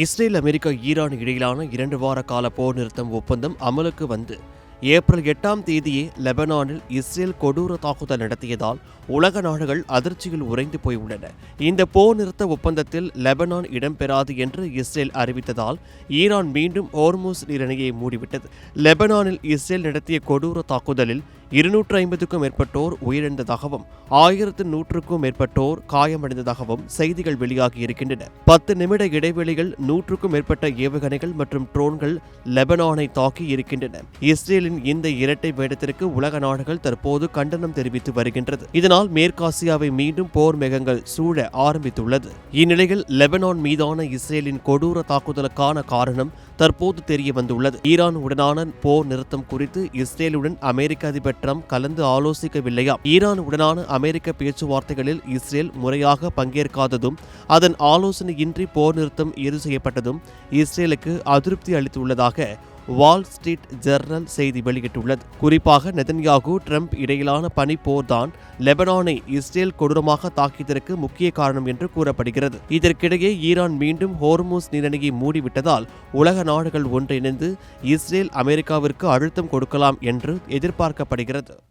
Israel, America, Iran இடையிலான 2 வார கால போர் நிறுத்தம் ஒப்பந்தம் அமலுக்கு வந்து ஏப்ரல் 8ஆம் தேதியே லெபனானில் இஸ்ரேல் கொடூர தாக்குதல் நடத்தியதால் உலக நாடுகள் அதிர்ச்சியில் உறைந்து போயுள்ளன. இந்த போர் நிறுத்த ஒப்பந்தத்தில் லெபனான் இடம்பெறாது என்று இஸ்ரேல் அறிவித்ததால் ஈரான் மீண்டும் ஹோர்முஸ் நீரிணையை மூடிவிட்டது. லெபனானில் இஸ்ரேல் நடத்திய கொடூர தாக்குதலில் 250க்கும் மேற்பட்டோர் உயிரிழந்ததாகவும் 1100க்கும் மேற்பட்டோர் காயமடைந்ததாகவும் செய்திகள் வெளியாகியிருக்கின்றன. 10 நிமிட இடைவெளியில் 100க்கும் மேற்பட்ட ஏவுகணைகள் மற்றும் ட்ரோன்கள் லெபனானை தாக்கி இருக்கின்றன. இஸ்ரேலின் இந்த இரட்டை வேடத்திற்கு உலக நாடுகள் தற்போது கண்டனம் தெரிவித்து வருகின்றது. இதனால் மேற்காசியாவை மீண்டும் போர் மேகங்கள் சூழ ஆரம்பித்துள்ளது. இந்நிலையில் லெபனான் மீதான இஸ்ரேலின் கொடூர தாக்குதலுக்கான காரணம் தற்போது தெரிய வந்துள்ளது. ஈரான் உடனான போர் நிறுத்தம் குறித்து இஸ்ரேலுடன் அமெரிக்க அதிபர் ட்ரம்ப் கலந்து ஆலோசிக்கவில்லையா? ஈரான் உடனான அமெரிக்க பேச்சுவார்த்தைகளில் இஸ்ரேல் முறையாக பங்கேற்காததும் அதன் ஆலோசனையின்றி போர் நிறுத்தம் இறுதி செய்யப்பட்டதும் இஸ்ரேலுக்கு அதிருப்தி அளித்துள்ளதாக வால் ஸ்ட்ரீட் ஜர்னல் செய்தி வெளியிட்டுள்ளது. குறிப்பாக நெதன்யாகு ட்ரம்ப் இடையிலான பனிப்போர்தான் லெபனானை இஸ்ரேல் கொடூரமாக தாக்கியதற்கு முக்கிய காரணம் என்று கூறப்படுகிறது. இதற்கிடையே ஈரான் மீண்டும் ஹோர்முஸ் நீரிணையை மூடிவிட்டதால் உலக நாடுகள் ஒன்றிணைந்து இஸ்ரேல் அமெரிக்காவிற்கு அழுத்தம் கொடுக்கலாம் என்று எதிர்பார்க்கப்படுகிறது.